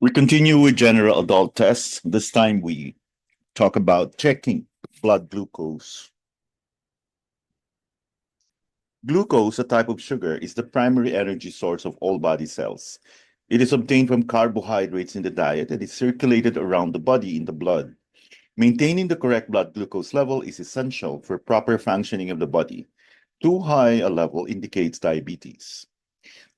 We continue with general adult tests. This time we talk about checking blood glucose. Glucose, a type of sugar, is the primary energy source of all body cells. It is obtained from carbohydrates in the diet and is circulated around the body in the blood. Maintaining the correct blood glucose level is essential for proper functioning of the body. Too high a level indicates diabetes.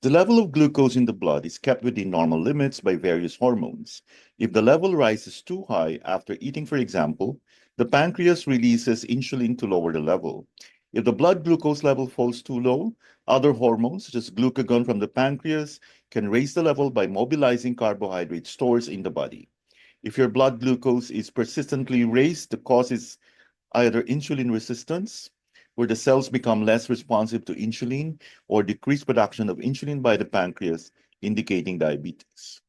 The level of glucose in the blood is kept within normal limits by various hormones. If the level rises too high after eating, for example, the pancreas releases insulin to lower the level. If the blood glucose level falls too low, other hormones, such as glucagon from the pancreas, can raise the level by mobilizing carbohydrate stores in the body. If your blood glucose is persistently raised, the cause is either insulin resistance, where the cells become less responsive to insulin, or decreased production of insulin by the pancreas, indicating diabetes.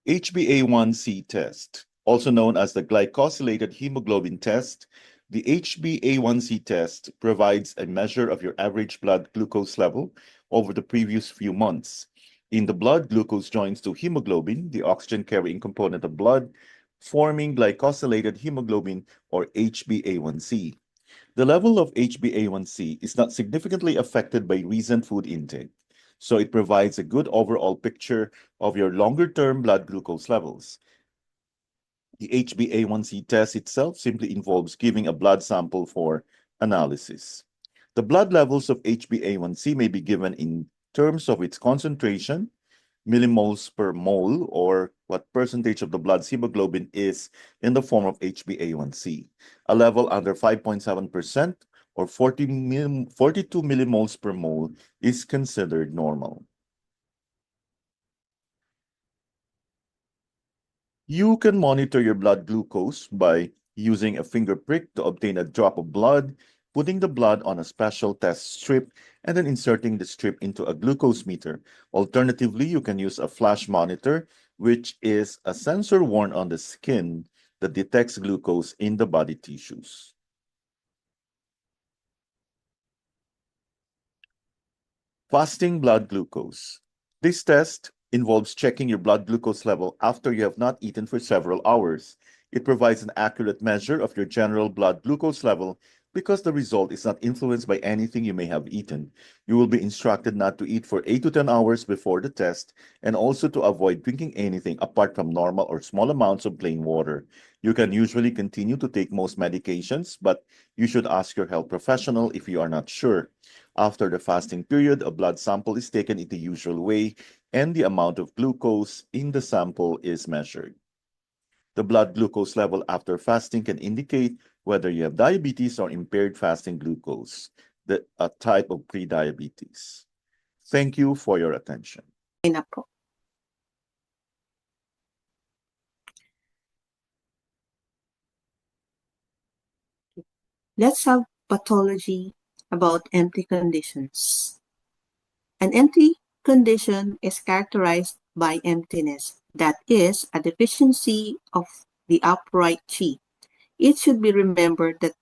HbA1c test, also known as the glycosylated hemoglobin test. The HbA1c test provides a measure of your average blood glucose level over the previous few months. In the blood, glucose joins to hemoglobin, the oxygen-carrying component of blood, forming glycosylated hemoglobin, or HbA1c. The level of HbA1c is not significantly affected by recent food intake, so it provides a good overall picture of your longer-term blood glucose levels. The HbA1c test itself simply involves giving a blood sample for analysis. The blood levels of HbA1c may be given in terms of its concentration, millimoles per mole, or what percentage of the blood's hemoglobin is in the form of HbA1c. A level under 5.7% or 42 millimoles per mole is considered normal. You can monitor your blood glucose by using a finger prick to obtain a drop of blood, putting the blood on a special test strip, and then inserting the strip into a glucose meter. Alternatively, you can use a flash monitor, which is a sensor worn on the skin that detects glucose in the body tissues. Fasting blood glucose. This test involves checking your blood glucose level after you have not eaten for several hours. It provides an accurate measure of your general blood glucose level because the result is not influenced by anything you may have eaten. You will be instructed not to eat for 8 to 10 hours before the test and also to avoid drinking anything apart from normal or small amounts of plain water. You can usually continue to take most medications, but you should ask your health professional if you are not sure. After the fasting period, a blood sample is taken in the usual way, and the amount of glucose in the sample is measured. The blood glucose level after fasting can indicate whether you have diabetes or impaired fasting glucose, a type of prediabetes. Thank you for your attention. Let's have pathology about empty conditions. An empty condition is characterized by emptiness, that is, a deficiency of the upright chi. It should be remembered that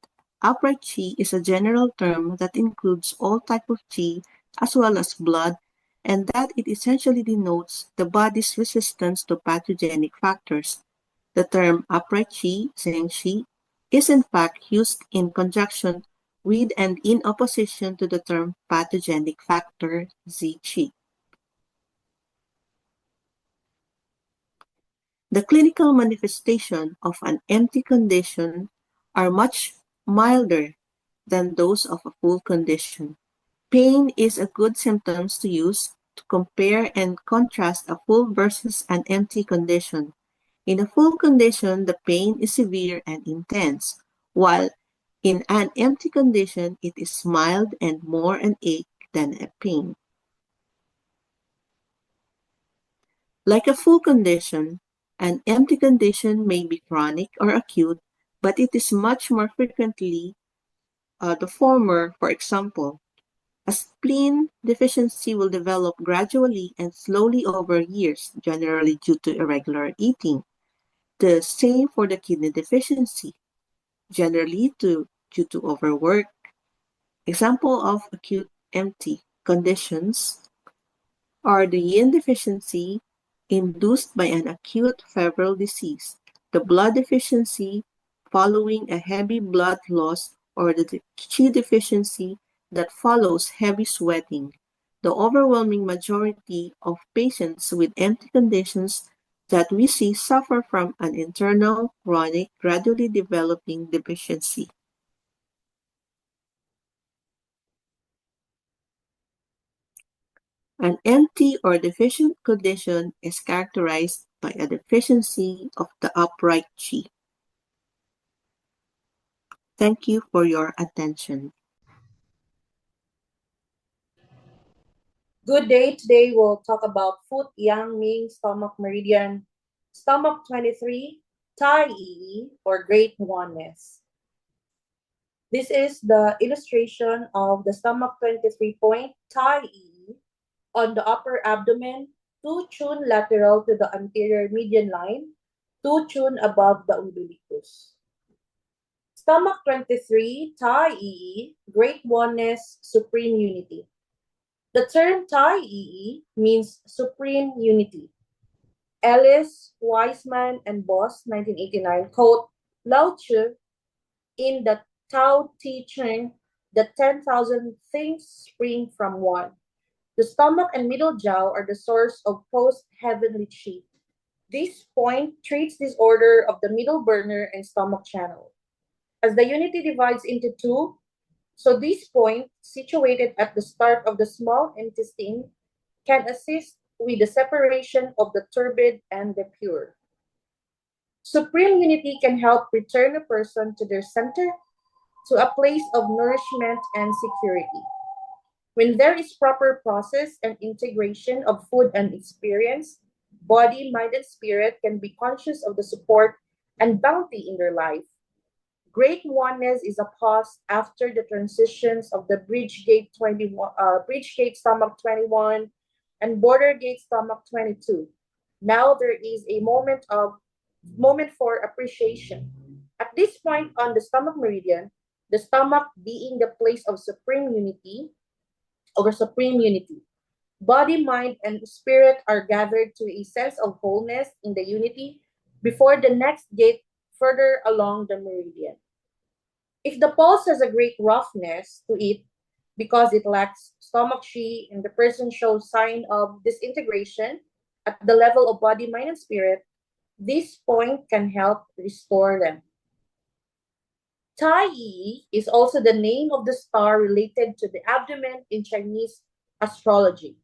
upright chi is a general term that includes all types of chi as well as blood, and that it essentially denotes the body's resistance to pathogenic factors. The term upright chi, zheng qi, is in fact used in conjunction with and in opposition to the term pathogenic factor, zi qi. The clinical manifestation of an empty condition are much milder than those of a full condition. Pain is a good symptom to use to compare and contrast a full versus an empty condition. In a full condition, the pain is severe and intense, while in an empty condition, it is mild and more an ache than a pain. Like a full condition, an empty condition may be chronic or acute, but it is much more frequently the former. For example, a spleen deficiency will develop gradually and slowly over years, generally due to irregular eating. The same for the kidney deficiency, generally due to overwork. Example of acute empty conditions are the yin deficiency, induced by an acute febrile disease, the blood deficiency following a heavy blood loss, or the Qi deficiency that follows heavy sweating. The overwhelming majority of patients with empty conditions that we see suffer from an internal, chronic, gradually developing deficiency. An empty or deficient condition is characterized by a deficiency of the upright Qi. Thank you for your attention. Good day. Today we'll talk about Foot Yang Ming Stomach Meridian, Stomach 23, Tai Yi, or Great Oneness. This is the illustration of the stomach 23 point Tai Yi on the upper abdomen, 2 chun lateral to the anterior median line, 2 chun above the umbilicus. Stomach 23, Tai Yi, Great Oneness, Supreme Unity. The term Tai Yi means supreme unity. Ellis, Weisman, and Boss, 1989, quote Lao Tzu in the Tao Te Ching, the 10,000 things spring from one. The stomach and middle jiao are the source of post-heavenly chi. This point treats disorder of the middle burner and stomach channel. As the unity divides into two, so this point, situated at the start of the small intestine, can assist with the separation of the turbid and the pure. Supreme unity can help return a person to their center, to a place of nourishment and security. When there is proper process and integration of food and experience, body, mind, and spirit can be conscious of the support and bounty in their life. Great Oneness is a pause after the transitions of the Bridge Gate Stomach 21 and Border Gate Stomach 22. Now there is a moment for appreciation. At this point on the stomach meridian, the stomach being the place of supreme unity, body, mind, and spirit are gathered to a sense of wholeness in the unity before the next gate further along the meridian. If the pulse has a great roughness to it because it lacks stomach chi and the person shows sign of disintegration at the level of body, mind, and spirit, this point can help restore them. Tai Yi is also the name of the star related to the abdomen in Chinese astrology.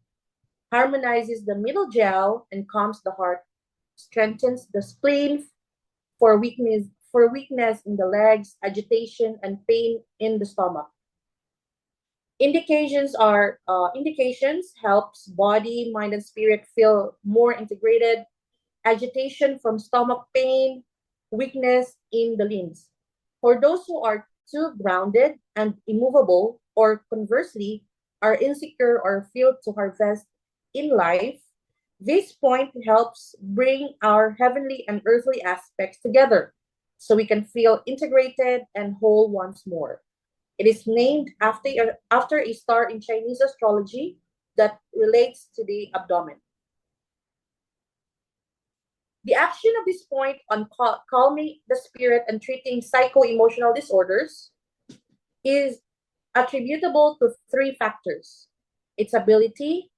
Harmonizes the middle jiao and calms the heart, strengthens the spleen for weakness in the legs, agitation, and pain in the stomach. Indications helps body, mind, and spirit feel more integrated, agitation from stomach pain, weakness in the limbs. For those who are too grounded and immovable, or conversely, are insecure or fail to harvest in life, this point helps bring our heavenly and earthly aspects together so we can feel integrated and whole once more. It is named after a star in Chinese astrology that relates to the abdomen. The action of this point on calming the spirit and treating psycho-emotional disorders is attributable to three factors. Its ability,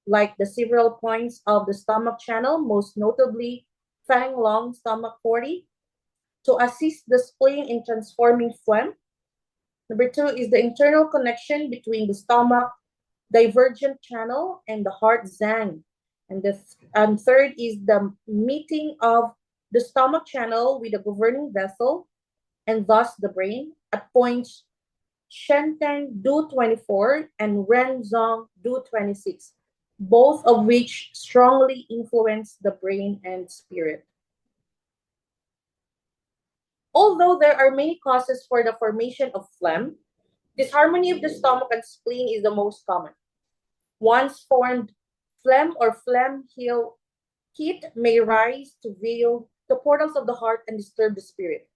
like the several points of the stomach channel, most notably Fang Long Stomach 40, to assist the spleen in transforming phlegm. Number two is the internal connection between the stomach divergent channel and the heart zhang. And third is the meeting of the stomach channel with the governing vessel and thus the brain at points Shenteng Du 24 and Renzong Du 26, both of which strongly influence the brain and spirit. Although there are many causes for the formation of phlegm, disharmony of the stomach and spleen is the most common. Once formed, phlegm or phlegm heat may rise to veil the portals of the heart and disturb the spirit,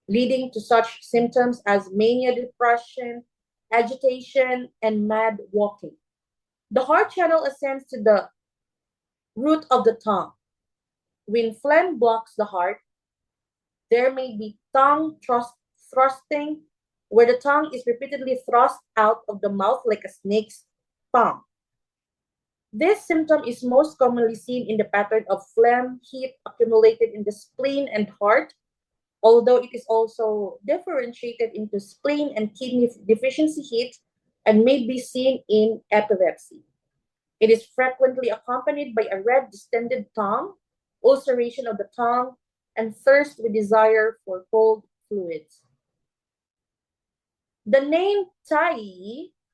leading to such symptoms as mania, depression, agitation, and mad walking. The heart channel ascends to the Root of the tongue. When phlegm blocks the heart, there may be tongue thrusting, where the tongue is repeatedly thrust out of the mouth like a snake's tongue. This symptom is most commonly seen in the pattern of phlegm heat accumulated in the spleen and heart, although it is also differentiated into spleen and kidney deficiency heat and may be seen in epilepsy. It is frequently accompanied by a red distended tongue, ulceration of the tongue, and thirst with desire for cold fluids. The name Tai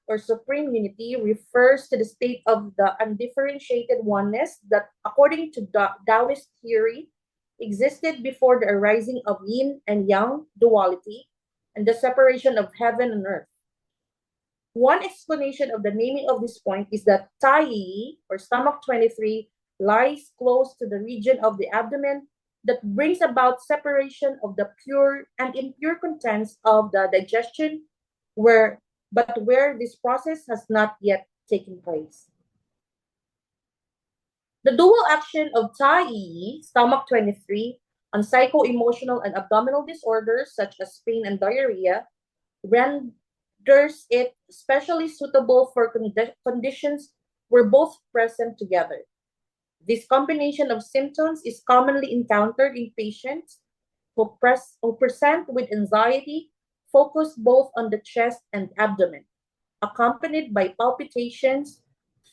or supreme unity refers to the state of the undifferentiated oneness that, according to Taoist theory, existed before the arising of yin and yang duality and the separation of heaven and earth. One explanation of the naming of this point is that Tai or stomach 23 lies close to the region of the abdomen that brings about separation of the pure and impure contents of the digestion, where this process has not yet taken place. The dual action of Tai, stomach 23, on psycho-emotional and abdominal disorders such as pain and diarrhea renders it especially suitable for conditions where both present together. This combination of symptoms is commonly encountered in patients who present with anxiety focused both on the chest and abdomen, accompanied by palpitations,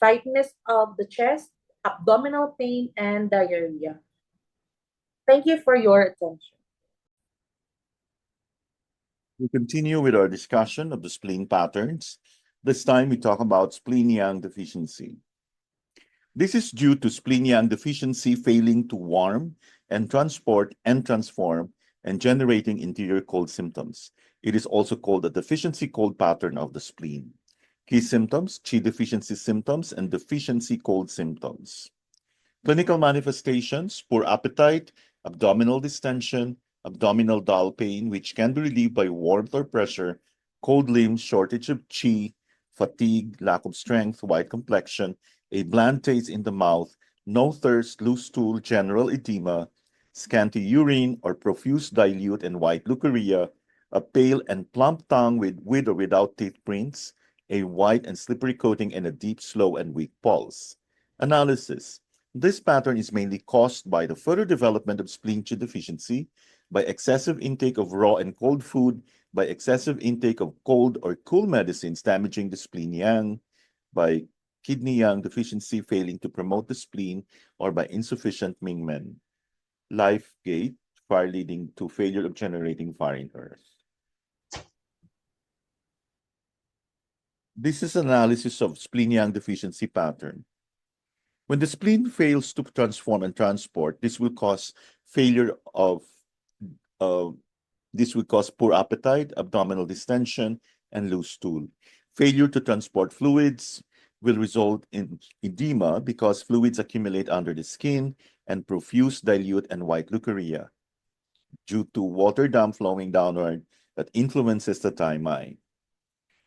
tightness of the chest, abdominal pain, and diarrhea. Thank you for your attention. We continue with our discussion of the spleen patterns. This time we talk about spleen-yang deficiency. This is due to spleen-yang deficiency failing to warm and transport and transform and generating interior cold symptoms. It is also called the deficiency cold pattern of the spleen. Key symptoms: Qi deficiency symptoms and deficiency cold symptoms. Clinical manifestations: poor appetite, abdominal distension, abdominal dull pain, which can be relieved by warmth or pressure, cold limbs, shortage of qi, fatigue, lack of strength, white complexion, a bland taste in the mouth, no thirst, loose stool, general edema, scanty urine or profuse dilute and white leukorrhea, a pale and plump tongue with or without teeth prints, a white and slippery coating, and a deep, slow, and weak pulse. Analysis. This pattern is mainly caused by the further development of spleen qi deficiency, by excessive intake of raw and cold food, by excessive intake of cold or cool medicines damaging the spleen yang, by kidney yang deficiency failing to promote the spleen, or by insufficient Mingmen. Life gate, fire leading to failure of generating fire in earth. This is analysis of spleen yang deficiency pattern. When the spleen fails to transform and transport, this will cause poor appetite, abdominal distension, and loose stool. Failure to transport fluids will result in edema because fluids accumulate under the skin and profuse dilute and white leukorrhea due to water damp flowing downward that influences the thymi.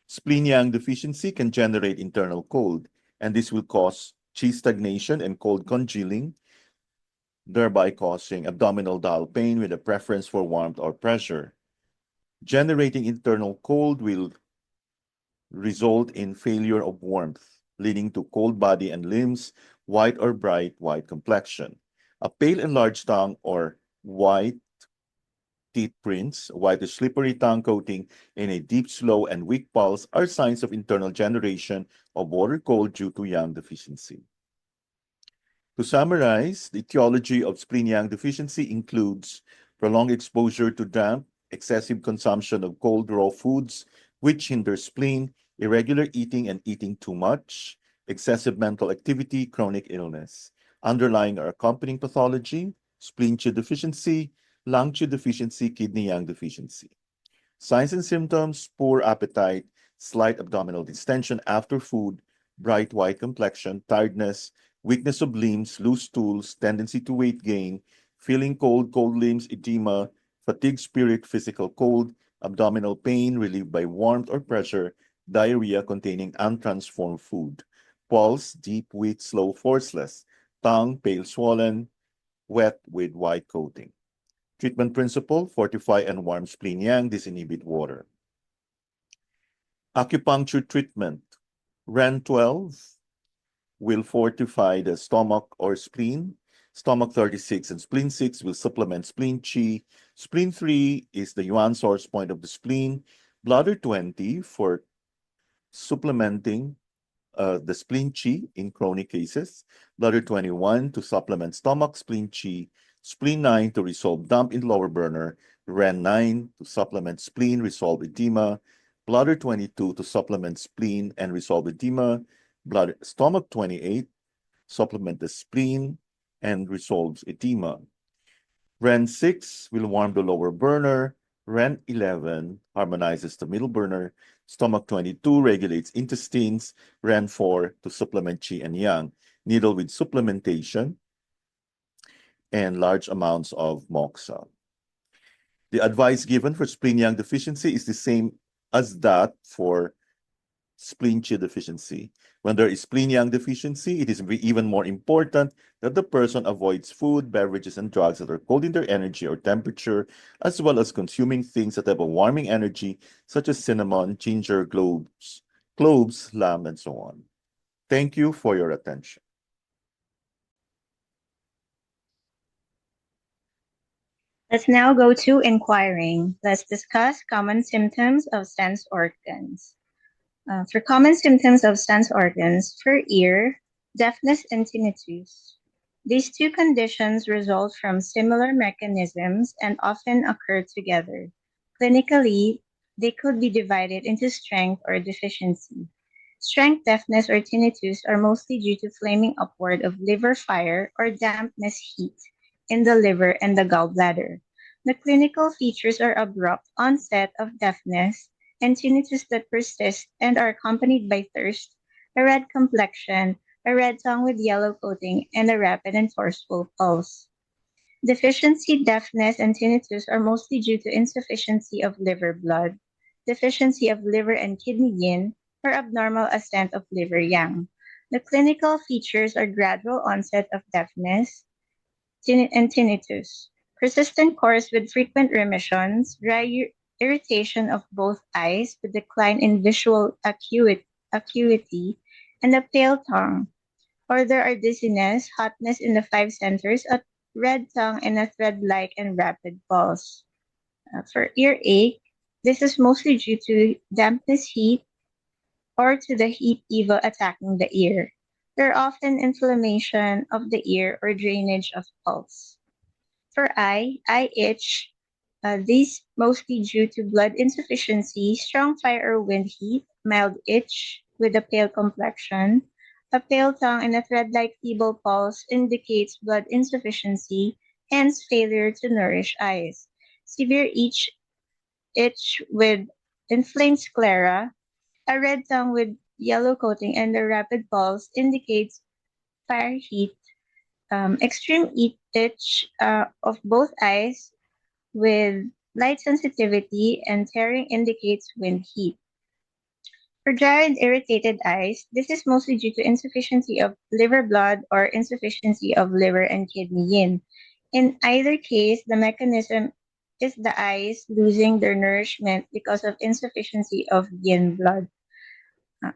Spleen yang deficiency can generate internal cold, and this will cause qi stagnation and cold congealing, thereby causing abdominal dull pain with a preference for warmth or pressure. Generating internal cold will result in failure of warmth, leading to cold body and limbs, white or bright white complexion. A pale and large tongue or white teeth prints, white or slippery tongue coating, and a deep, slow, and weak pulse are signs of internal generation of water cold due to yang deficiency. To summarize, the etiology of spleen yang deficiency includes prolonged exposure to damp, excessive consumption of cold raw foods, which hinder spleen, irregular eating and eating too much, excessive mental activity, chronic illness. Underlying or accompanying pathology: spleen qi deficiency, lung qi deficiency, kidney yang deficiency. Signs and symptoms: poor appetite, slight abdominal distension after food, bright white complexion, tiredness, weakness of limbs, loose stools, tendency to weight gain, feeling cold, cold limbs, edema, fatigue, spirit, physical cold, abdominal pain relieved by warmth or pressure, diarrhea containing untransformed food, pulse, deep, weak, slow, forceless, tongue pale swollen, wet with white coating. Treatment principle, fortify and warm spleen yang, disinhibit water. Acupuncture treatment, RAN 12 will fortify the stomach or spleen. Stomach 36 and spleen 6 will supplement spleen qi. Spleen 3 is the yuan source point of the spleen. Bladder 20 for supplementing the spleen qi in chronic cases. Bladder 21 to supplement stomach spleen qi. Spleen 9 to resolve dump in lower burner. RAN 9 to supplement spleen, resolve edema. Bladder 22 to supplement spleen and resolve edema. Stomach 28 supplement the spleen and resolves edema. RAN 6 will warm the lower burner. RAN 11 harmonizes the middle burner. Stomach 22 regulates intestines. RAN 4 to supplement qi and yang. Needle with supplementation and large amounts of moxa. The advice given for spleen yang deficiency is the same as that for spleen qi deficiency. When there is spleen yang deficiency, it is even more important that the person avoids food, beverages, and drugs that are cold in their energy or temperature, as well as consuming things that have a warming energy, such as cinnamon, ginger, cloves, lamb, and so on. Thank you for your attention. Let's now go to inquiring. Let's discuss common symptoms of sense organs. For common symptoms of sense organs, for ear, deafness and tinnitus. These two conditions result from similar mechanisms and often occur together. Clinically, they could be divided into strength or deficiency. Strength deafness or tinnitus are mostly due to flaming upward of liver fire or dampness heat in the liver and the gallbladder. The clinical features are abrupt onset of deafness and tinnitus that persist and are accompanied by thirst, a red complexion, a red tongue with yellow coating, and a rapid and forceful pulse. Deficiency, deafness, and tinnitus are mostly due to insufficiency of liver blood, deficiency of liver and kidney yin, or abnormal ascent of liver yang. The clinical features are gradual onset of deafness and tinnitus, persistent course with frequent remissions, dry irritation of both eyes with decline in visual acuity, and a pale tongue. Or there are dizziness, hotness in the five centers, a red tongue, and a thread-like and rapid pulse. For earache, this is mostly due to dampness heat or to the heat evil attacking the ear. There are often inflammation of the ear or drainage of pulse. For eye itch, these mostly due to blood insufficiency, strong fire or wind heat, mild itch with a pale complexion, a pale tongue, and a thread-like feeble pulse indicates blood insufficiency, hence failure to nourish eyes. Severe itch with inflamed sclera, a red tongue with yellow coating, and a rapid pulse indicates fire heat. Extreme itch of both eyes with light sensitivity and tearing indicates wind heat. For dry and irritated eyes, this is mostly due to insufficiency of liver blood or insufficiency of liver and kidney yin. In either case, the mechanism is the eyes losing their nourishment because of insufficiency of yin blood.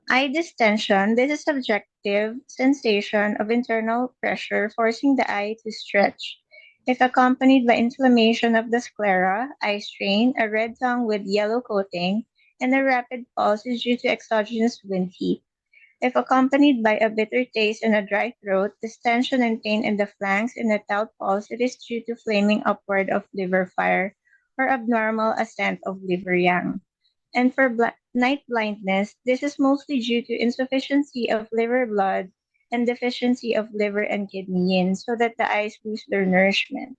Eye distension, this is subjective sensation of internal pressure forcing the eye to stretch. If accompanied by inflammation of the sclera, eye strain, a red tongue with yellow coating, and a rapid pulse is due to exogenous wind heat. If accompanied by a bitter taste and a dry throat, distension and pain in the flanks, and a taut pulse, it is due to flaming upward of liver fire or abnormal ascent of liver yang. And for night blindness, this is mostly due to insufficiency of liver blood and deficiency of liver and kidney yin, so that the eyes lose their nourishment.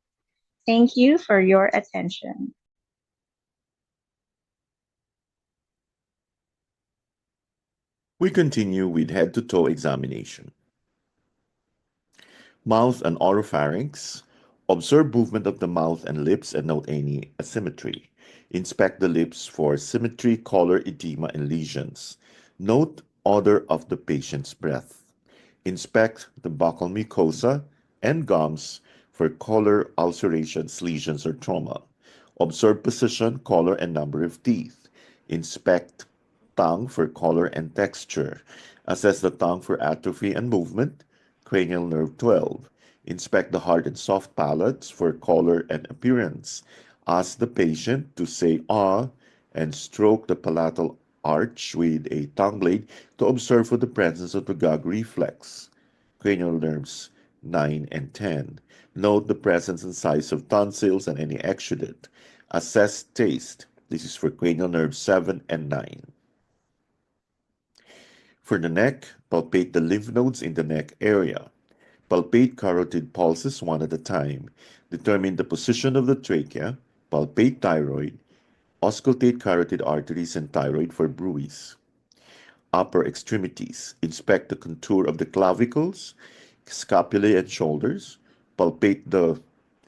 Thank you for your attention. We continue with head-to-toe examination. Mouth and oropharynx. Observe movement of the mouth and lips and note any asymmetry. Inspect the lips for symmetry, color, edema, and lesions. Note odor of the patient's breath. Inspect the buccal mucosa and gums for color, ulcerations, lesions, or trauma. Observe position, color, and number of teeth. Inspect tongue for color and texture. Assess the tongue for atrophy and movement. Cranial nerve 12. Inspect the hard and soft palates for color and appearance. Ask the patient to say ah and stroke the palatal arch with a tongue blade to observe for the presence of the gag reflex. Cranial nerves 9 and 10. Note the presence and size of tonsils and any exudate. Assess taste. This is for cranial nerves 7 and 9. For the neck, palpate the lymph nodes in the neck area. Palpate carotid pulses one at a time. Determine the position of the trachea. Palpate thyroid. Auscultate carotid arteries and thyroid for bruits. Upper extremities. Inspect the contour of the clavicles, scapulae, and shoulders. Palpate the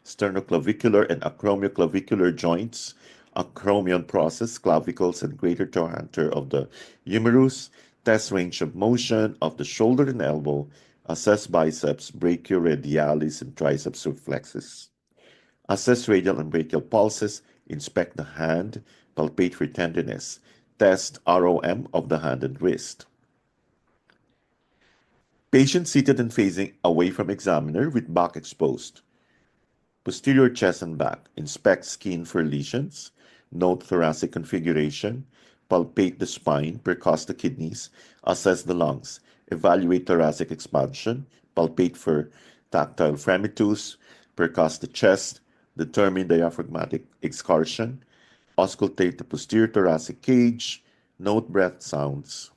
sternoclavicular and acromioclavicular joints, acromion process, clavicles, and greater trochanter of the humerus. Test range of motion of the shoulder and elbow. Assess biceps, brachioradialis, and triceps reflexes. Assess radial and brachial pulses. Inspect the hand. Palpate for tenderness. Test ROM of the hand and wrist. Patient seated and facing away from examiner with back exposed. Posterior chest and back. Inspect skin for lesions. Note thoracic configuration. Palpate the spine. Percuss the kidneys. Assess the lungs. Evaluate thoracic expansion. Palpate for tactile fremitus. Percuss the chest. Determine diaphragmatic excursion. Auscultate the posterior thoracic cage. Note breath sounds.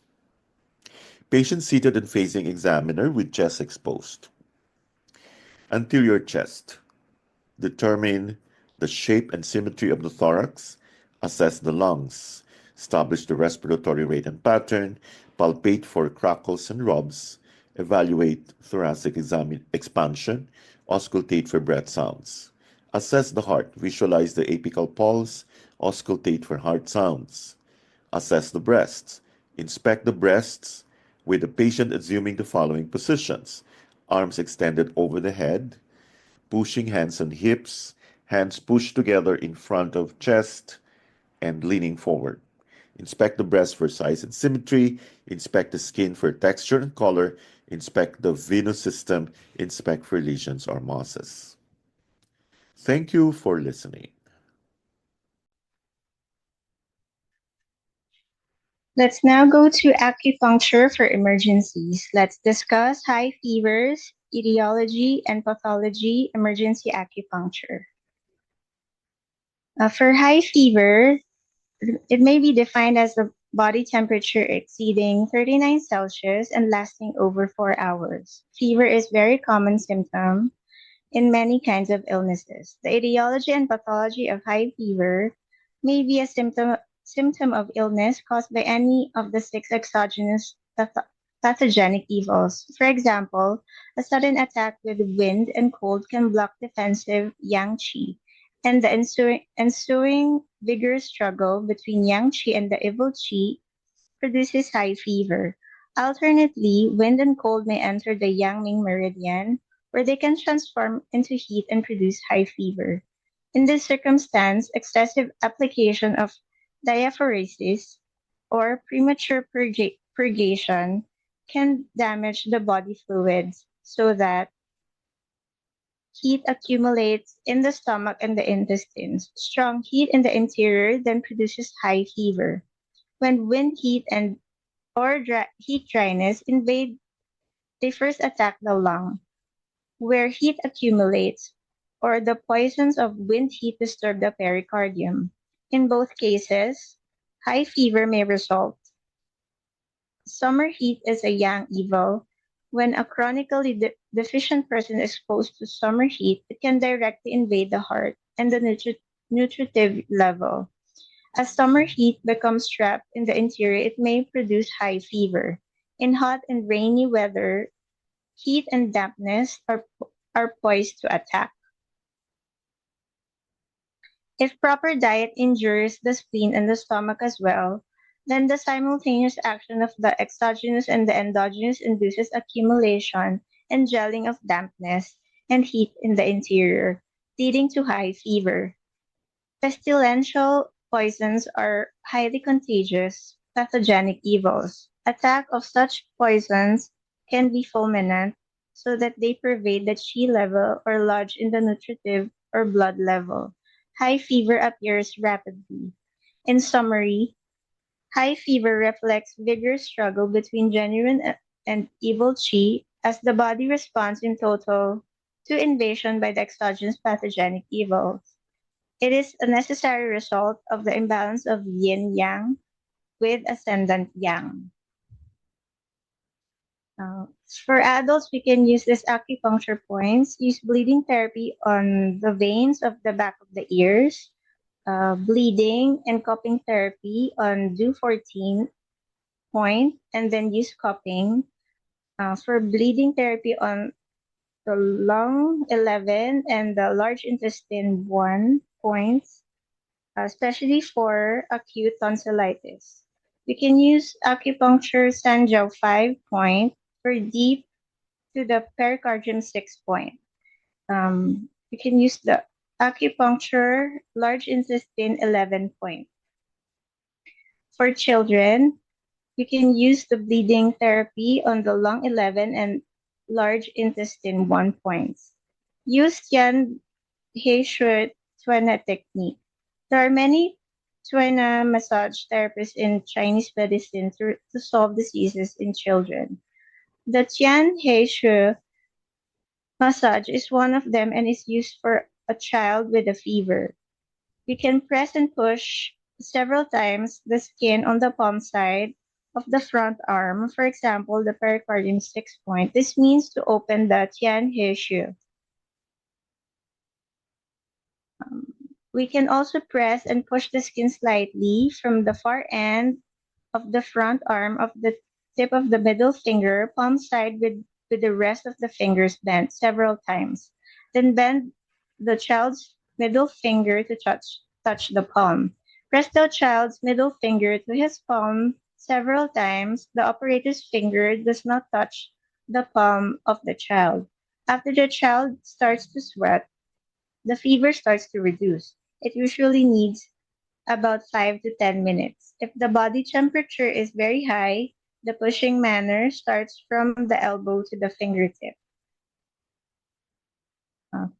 Patient seated and facing examiner with chest exposed. Anterior chest. Determine the shape and symmetry of the thorax. Assess the lungs. Establish the respiratory rate and pattern. Palpate for crackles and rubs. Evaluate thoracic expansion. Auscultate for breath sounds. Assess the heart. Visualize the apical pulse. Auscultate for heart sounds. Assess the breasts. Inspect the breasts with the patient assuming the following positions: arms extended over the head, pushing hands on hips, hands pushed together in front of chest, and leaning forward. Inspect the breast for size and symmetry. Inspect the skin for texture and color. Inspect the venous system. Inspect for lesions or mosses. Thank you for listening. Let's now go to acupuncture for emergencies. Let's discuss high fevers, etiology, and pathology, emergency acupuncture. For high fever, it may be defined as a body temperature exceeding 39 Celsius and lasting over 4 hours. Fever is a very common symptom in many kinds of illnesses. The etiology and pathology of high fever may be a symptom of illness caused by any of the six exogenous pathogenic evils. For example, a sudden attack with wind and cold can block defensive yang qi, and the ensuing vigorous struggle between yang qi and the evil qi produces high fever. Alternately, wind and cold may enter the yang ming meridian, where they can transform into heat and produce high fever. In this circumstance, excessive application of diaphoresis or premature purgation can damage the body fluids so that heat accumulates in the stomach and the intestines. Strong heat in the interior then produces high fever. When wind heat and or heat dryness invade, they first attack the lung, where heat accumulates, or the poisons of wind heat disturb the pericardium. In both cases, high fever may result. Summer heat is a yang evil. When a chronically deficient person is exposed to summer heat, it can directly invade the heart and the nutritive level. As summer heat becomes trapped in the interior, it may produce high fever. In hot and rainy weather, heat and dampness are poised to attack. If proper diet injures the spleen and the stomach as well, then the simultaneous action of the exogenous and the endogenous induces accumulation and gelling of dampness and heat in the interior, leading to high fever. Pestilential poisons are highly contagious, pathogenic evils. Attack of such poisons can be fulminant, so that they pervade the chi level or lodge in the nutritive or blood level. High fever appears rapidly. In summary, high fever reflects vigorous struggle between genuine and evil chi as the body responds in total to invasion by the exogenous pathogenic evils. It is a necessary result of the imbalance of yin-yang with ascendant yang. For adults, we can use these acupuncture points, use bleeding therapy on the veins of the back of the ears, bleeding and cupping therapy on do 14 point, and then use cupping. For bleeding therapy on the lung 11 and the large intestine 1 points, especially for acute tonsillitis. We can use acupuncture Sanjiao 5 point for deep to the pericardium 6 point. We can use the acupuncture large intestine 11 point. For children, you can use the bleeding therapy on the lung 11 and large intestine 1 points. Use Tian He Shui Tuana technique. There are many Tuana massage therapists in Chinese medicine to solve diseases in children. The Tian He Shui massage is one of them and is used for a child with a fever. We can press and push several times the skin on the palm side of the front arm, for example, the pericardium 6 point. This means to open the Tian He Shui. We can also press and push the skin slightly from the far end of the front arm of the tip of the middle finger, palm side with the rest of the fingers bent several times. Then bend the child's middle finger to touch the palm. Press the child's middle finger to his palm several times. The operator's finger does not touch the palm of the child. After the child starts to sweat, the fever starts to reduce. It usually needs about 5 to 10 minutes. If the body temperature is very high, the pushing manner starts from the elbow to the fingertip.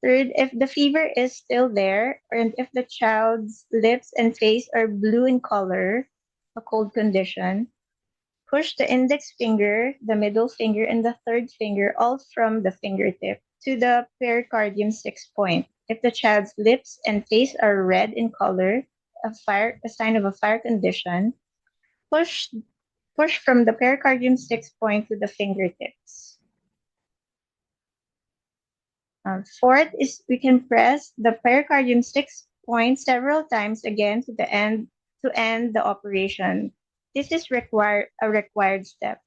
Third, if the fever is still there, and if the child's lips and face are blue in color, a cold condition, push the index finger, the middle finger, and the third finger all from the fingertip to the pericardium 6 point. If the child's lips and face are red in color, a sign of a fire condition, push from the pericardium 6 point to the fingertips. Fourth is we can press the pericardium 6 point several times again to end the operation. This is a required step.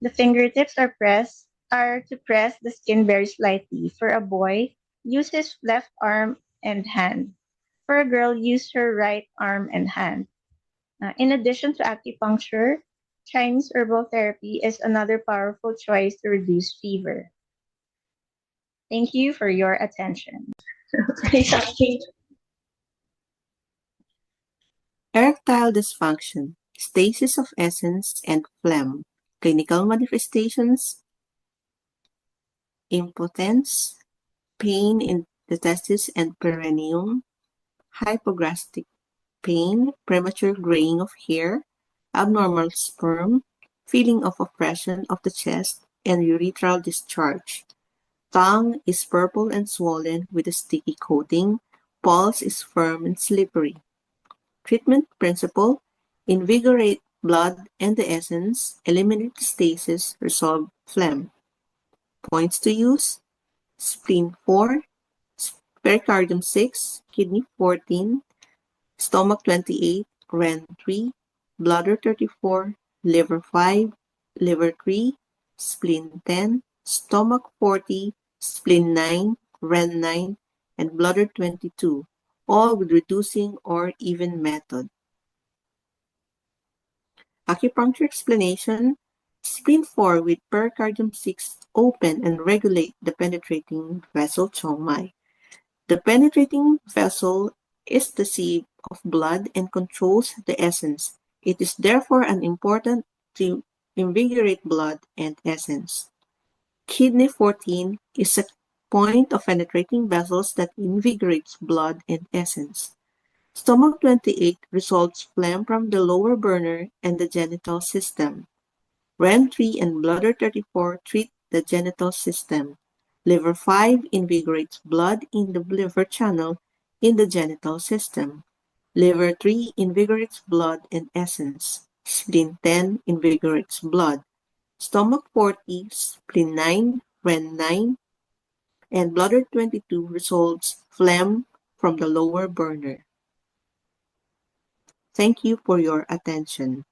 The fingertips are to press the skin very slightly. For a boy, use his left arm and hand. For a girl, use her right arm and hand. In addition to acupuncture, Chinese herbal therapy is another powerful choice to reduce fever. Thank you for your attention. Erectile dysfunction, stasis of essence, and phlegm. Clinical manifestations: impotence, pain in the testes and perineum, hypogastric pain, premature graying of hair, abnormal sperm, feeling of oppression of the chest, and urethral discharge. Tongue is purple and swollen with a sticky coating. Pulse is firm and slippery. Treatment principle: invigorate blood and the essence, eliminate stasis, resolve phlegm. Points to use: spleen 4, pericardium 6, kidney 14, stomach 28, ren 3, bladder 34, liver 5, liver 3, spleen 10, stomach 40, spleen 9, ren 9, and bladder 22, all with reducing or even method. Acupuncture explanation. Spleen 4 with pericardium 6 open and regulate the penetrating vessel Chongmai. The penetrating vessel is the sieve of blood and controls the essence. It is therefore an important to invigorate blood and essence. Kidney 14 is a point of penetrating vessels that invigorates blood and essence. Stomach 28 results phlegm from the lower burner and the genital system. REM 3 and bladder 34 treat the genital system. Liver 5 invigorates blood in the liver channel in the genital system. Liver 3 invigorates blood and essence. Spleen 10 invigorates blood. Stomach 40, spleen 9, REN 9, and bladder 22 results phlegm from the lower burner. Thank you for your attention.